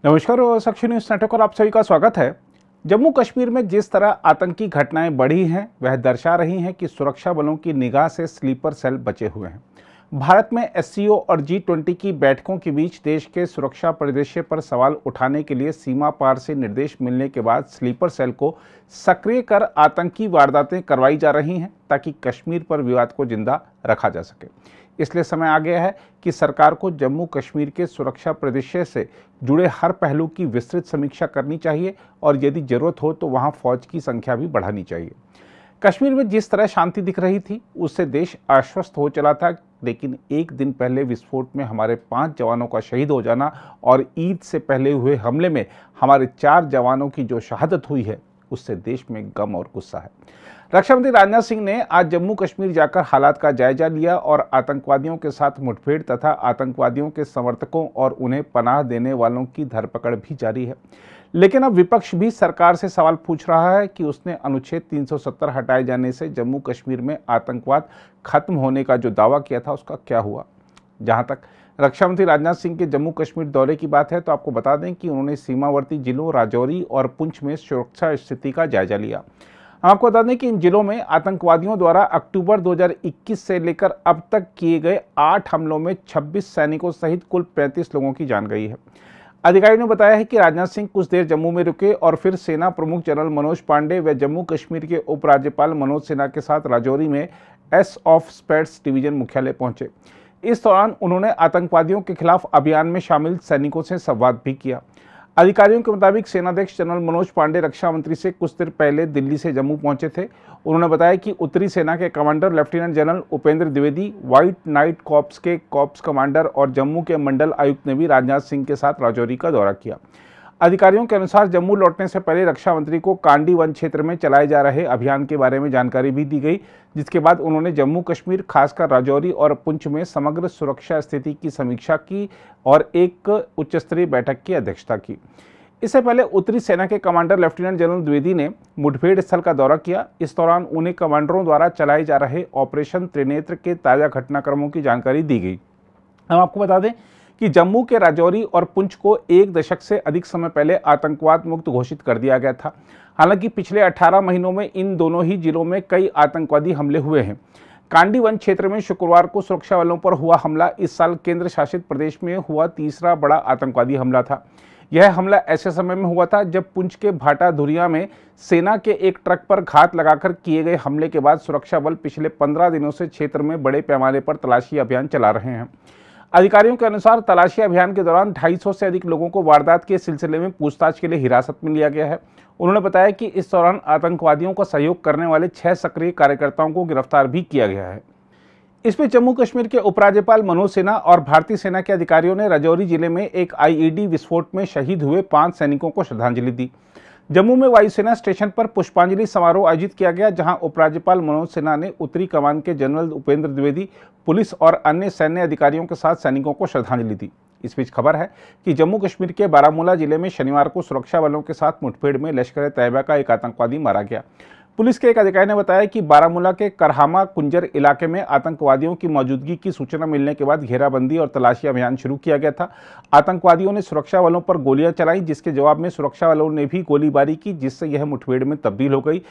नमस्कार और साक्षी news network और आप सभी का स्वागत है। जम्मू कश्मीर में जिस तरह आतंकी घटनाएं बढ़ी हैं वह दर्शा रही हैं कि सुरक्षा बलों की निगाह से स्लीपर सेल बचे हुए हैं। भारत में एससीओ और G20 की बैठकों के बीच देश के सुरक्षा परिदृश्य पर सवाल उठाने के लिए सीमा पार से निर्देश मिलने के बाद स्लीपर सेल को सक्रिय कर आतंकी वारदातें करवाई जा रही हैं ताकि कश्मीर पर विवाद को जिंदा रखा जा सके। इसलिए समय आ गया है कि सरकार को जम्मू कश्मीर के सुरक्षा परिदृश्य से जुड़े हर पहलू की विस्तृत समीक्षा करनी चाहिए और यदि जरूरत हो तो वहां फौज की संख्या भी बढ़ानी चाहिए। कश्मीर में जिस तरह शांति दिख रही थी उससे देश आश्वस्त हो चला था, लेकिन एक दिन पहले विस्फोट में हमारे 5 जवानों का शहीद हो जाना और ईद से पहले हुए हमले में हमारे 4 जवानों की जो शहादत हुई है उससे देश में गम और गुस्सा है। रक्षा मंत्री राजनाथ सिंह ने आज जम्मू कश्मीर जाकर हालात का जायजा लिया और आतंकवादियों के साथ मुठभेड़ तथा आतंकवादियों के समर्थकों और उन्हें पनाह देने वालों की धरपकड़ भी जारी है। लेकिन अब विपक्ष भी सरकार से सवाल पूछ रहा है कि उसने अनुच्छेद 370 हटाए जाने से जम्मू कश्मीर में आतंकवाद खत्म होने का जो दावा किया था उसका क्या हुआ। जहां तक रक्षा मंत्री राजनाथ सिंह के जम्मू कश्मीर दौरे की बात है तो आपको बता दें कि उन्होंने सीमावर्ती जिलों राजौरी और पुंछ में सुरक्षा स्थिति का जायजा लिया। आपको बता दें कि इन जिलों में आतंकवादियों द्वारा अक्टूबर 2021 से लेकर अब तक किए गए 8 हमलों में 26 सैनिकों सहित कुल 35 लोगों की जान गई है। अधिकारियों ने बताया है कि राजनाथ सिंह कुछ देर जम्मू में रुके और फिर सेना प्रमुख जनरल मनोज पांडे व जम्मू कश्मीर के उपराज्यपाल मनोज सिन्हा के साथ राजौरी में एस ऑफ स्पेट्स डिवीजन मुख्यालय पहुंचे। इस दौरान उन्होंने आतंकवादियों के खिलाफ अभियान में शामिल सैनिकों से संवाद भी किया। अधिकारियों के मुताबिक सेनाध्यक्ष जनरल मनोज पांडे रक्षा मंत्री से कुछ देर पहले दिल्ली से जम्मू पहुंचे थे। उन्होंने बताया कि उत्तरी सेना के commander lieutenant general Upendra Dwivedi, white night corps के कॉर्प्स कमांडर और जम्मू के मंडल आयुक्त ने भी राजनाथ सिंह के साथ राजौरी का दौरा किया। अधिकारियों के अनुसार जम्मू लौटने से पहले रक्षा मंत्री को कांडी वन क्षेत्र में चलाए जा रहे अभियान के बारे में जानकारी भी दी गई, जिसके बाद उन्होंने जम्मू कश्मीर खासकर राजौरी और पुंछ में समग्र सुरक्षा स्थिति की समीक्षा की और एक उच्च स्तरीय बैठक की अध्यक्षता की। इससे पहले उत्तरी सेना के कमांडर लेफ्टिनेंट जनरल द्विवेदी ने मुठभेड़ स्थल का दौरा किया। इस दौरान उन्हें कमांडरों द्वारा चलाए जा रहे ऑपरेशन त्रिनेत्र के ताज़ा घटनाक्रमों की जानकारी दी गई। हम आपको बता दें कि जम्मू के राजौरी और पुंछ को 1 दशक से अधिक समय पहले आतंकवाद मुक्त घोषित कर दिया गया था। हालांकि पिछले 18 महीनों में इन दोनों ही जिलों में कई आतंकवादी हमले हुए हैं। कांडी वन क्षेत्र में शुक्रवार को सुरक्षा बलों पर हुआ हमला इस साल केंद्र शासित प्रदेश में हुआ तीसरा बड़ा आतंकवादी हमला था। यह हमला ऐसे समय में हुआ था जब पुंछ के भाटा धुरिया में सेना के एक ट्रक पर घात लगाकर किए गए हमले के बाद सुरक्षा बल पिछले 15 दिनों से क्षेत्र में बड़े पैमाने पर तलाशी अभियान चला रहे हैं। अधिकारियों के अनुसार तलाशी अभियान के दौरान 250 से अधिक लोगों को वारदात के सिलसिले में पूछताछ के लिए हिरासत में लिया गया है। उन्होंने बताया कि इस दौरान आतंकवादियों का सहयोग करने वाले 6 सक्रिय कार्यकर्ताओं को गिरफ्तार भी किया गया है। इसमें जम्मू कश्मीर के उपराज्यपाल मनोज सिन्हा और भारतीय सेना के अधिकारियों ने राजौरी जिले में एक आईईडी विस्फोट में शहीद हुए 5 सैनिकों को श्रद्धांजलि दी। जम्मू में वायुसेना स्टेशन पर पुष्पांजलि समारोह आयोजित किया गया, जहां उपराज्यपाल मनोज सिन्हा ने उत्तरी कमान के जनरल उपेंद्र द्विवेदी, पुलिस और अन्य सैन्य अधिकारियों के साथ सैनिकों को श्रद्धांजलि दी। इस बीच खबर है कि जम्मू कश्मीर के बारामूला जिले में शनिवार को सुरक्षा बलों के साथ मुठभेड़ में लश्कर-ए-तैयबा का एक आतंकवादी मारा गया। पुलिस के एक अधिकारी ने बताया कि बारामूला के करहामा कुंजर इलाके में आतंकवादियों की मौजूदगी की सूचना मिलने के बाद घेराबंदी और तलाशी अभियान शुरू किया गया था। आतंकवादियों ने सुरक्षा बलों पर गोलियां चलाई, जिसके जवाब में सुरक्षा बलों ने भी गोलीबारी की, जिससे यह मुठभेड़ में तब्दील हो गई।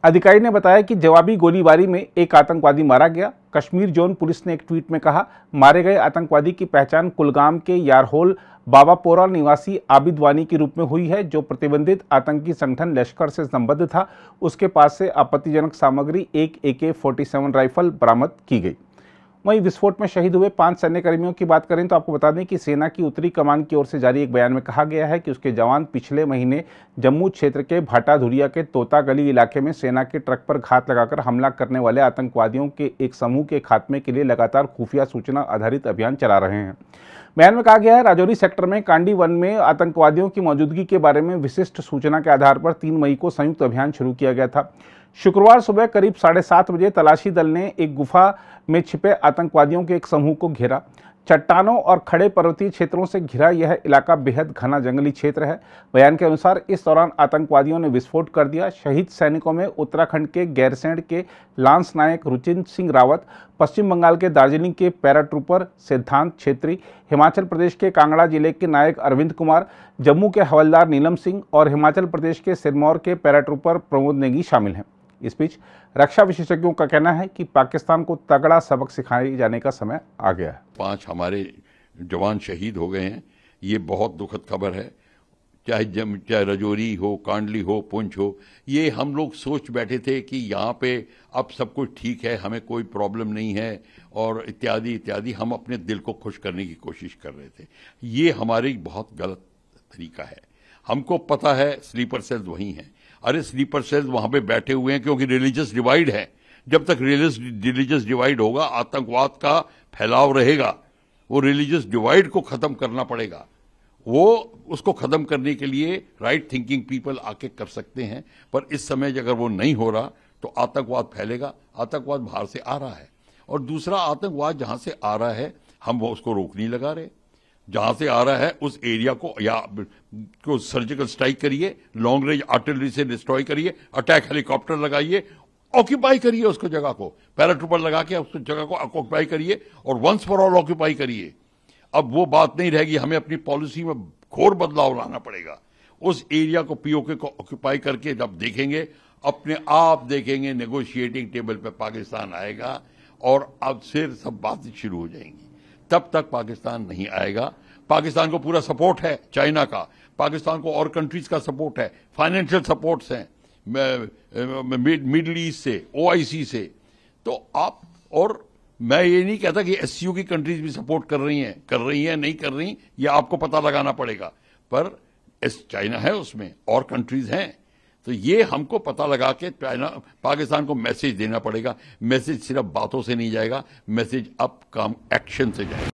अधिकारी ने बताया कि जवाबी गोलीबारी में एक आतंकवादी मारा गया। कश्मीर जोन पुलिस ने एक ट्वीट में कहा, मारे गए आतंकवादी की पहचान कुलगाम के यारहोल बाबापोरा निवासी आबिद वानी के रूप में हुई है, जो प्रतिबंधित आतंकी संगठन लश्कर से संबद्ध था। उसके पास से आपत्तिजनक सामग्री एक AK-47 राइफल बरामद की गई। वहीं विस्फोट में शहीद हुए 5 सैन्यकर्मियों की बात करें तो आपको बता दें कि सेना की उत्तरी कमान की ओर से जारी एक बयान में कहा गया है कि उसके जवान पिछले महीने जम्मू क्षेत्र के भाटा धुरिया के तोता गली इलाके में सेना के ट्रक पर घात लगाकर हमला करने वाले आतंकवादियों के एक समूह के खात्मे के लिए लगातार खुफिया सूचना आधारित अभियान चला रहे हैं। बयान में कहा गया है, राजौरी सेक्टर में कांडी वन में आतंकवादियों की मौजूदगी के बारे में विशिष्ट सूचना के आधार पर 3 मई को संयुक्त अभियान शुरू किया गया था। शुक्रवार सुबह करीब 7:30 बजे तलाशी दल ने एक गुफा में छिपे आतंकवादियों के एक समूह को घेरा। चट्टानों और खड़े पर्वतीय क्षेत्रों से घिरा यह इलाका बेहद घना जंगली क्षेत्र है। बयान के अनुसार इस दौरान आतंकवादियों ने विस्फोट कर दिया। शहीद सैनिकों में उत्तराखंड के गैरसैंण के लांस नायक रुचिंद्र सिंह रावत, पश्चिम बंगाल के दार्जिलिंग के पैराट्रूपर सिद्धांत छेत्री, हिमाचल प्रदेश के कांगड़ा जिले के नायक अरविंद कुमार, जम्मू के हवलदार नीलम सिंह और हिमाचल प्रदेश के सिरमौर के पैराट्रूपर प्रमोद नेगी शामिल हैं। इस बीच रक्षा विशेषज्ञों का कहना है कि पाकिस्तान को तगड़ा सबक सिखाए जाने का समय आ गया है। 5 हमारे जवान शहीद हो गए हैं। ये बहुत दुखद खबर है। चाहे रजौरी हो, कांडली हो, पुंछ हो, ये हम लोग सोच बैठे थे कि यहाँ पे अब सब कुछ ठीक है, हमें कोई प्रॉब्लम नहीं है और इत्यादि इत्यादि। हम अपने दिल को खुश करने की कोशिश कर रहे थे। ये हमारी बहुत गलत तरीका है। हमको पता है स्लीपर सेल्स वहीं हैं। अरे स्लीपर सेल्स वहां पे बैठे हुए हैं क्योंकि रिलीजियस डिवाइड है। जब तक रिलीजियस डिवाइड होगा, आतंकवाद का फैलाव रहेगा। वो रिलीजियस डिवाइड को खत्म करना पड़ेगा। वो उसको खत्म करने के लिए राइट थिंकिंग पीपल आके कर सकते हैं, पर इस समय अगर वो नहीं हो रहा तो आतंकवाद फैलेगा। आतंकवाद बाहर से आ रहा है और दूसरा आतंकवाद जहां से आ रहा है हम वो उसको रोक नहीं लगा रहे। जहां से आ रहा है उस एरिया को सर्जिकल स्ट्राइक करिए, लॉन्ग रेंज आर्टिलरी से डिस्ट्रॉय करिए, अटैक हेलीकॉप्टर लगाइए, ऑक्यूपाई करिए उसको, जगह को पैराट्रूपर लगा के उस जगह को ऑक्यूपाई करिए और वंस फॉर ऑल ऑक्यूपाई करिए। अब वो बात नहीं रहेगी। हमें अपनी पॉलिसी में घोर बदलाव लाना पड़ेगा। उस एरिया को पीओके को ऑक्यूपाई करके जब देखेंगे, अपने आप देखेंगे नेगोशिएटिंग टेबल पे पाकिस्तान आएगा और अब फिर सब बातें शुरू हो जाएंगी। तब तक पाकिस्तान नहीं आएगा। पाकिस्तान को पूरा सपोर्ट है चाइना का, पाकिस्तान को और कंट्रीज का सपोर्ट है, फाइनेंशियल सपोर्ट्स हैं मिडिल ईस्ट से, ओआईसी से। तो आप, और मैं ये नहीं कहता कि एससीओ की कंट्रीज भी सपोर्ट कर रही हैं नहीं कर रही, ये आपको पता लगाना पड़ेगा। पर चाइना है उसमें और कंट्रीज हैं, तो ये हमको पता लगा के पाकिस्तान को मैसेज देना पड़ेगा। मैसेज सिर्फ बातों से नहीं जाएगा, मैसेज अब काम एक्शन से जाएगा।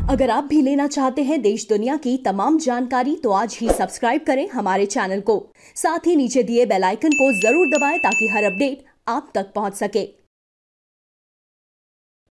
अगर आप भी लेना चाहते हैं देश दुनिया की तमाम जानकारी तो आज ही सब्सक्राइब करें हमारे चैनल को। साथ ही नीचे दिए बेल आइकन को जरूर दबाएं ताकि हर अपडेट आप तक पहुंच सके।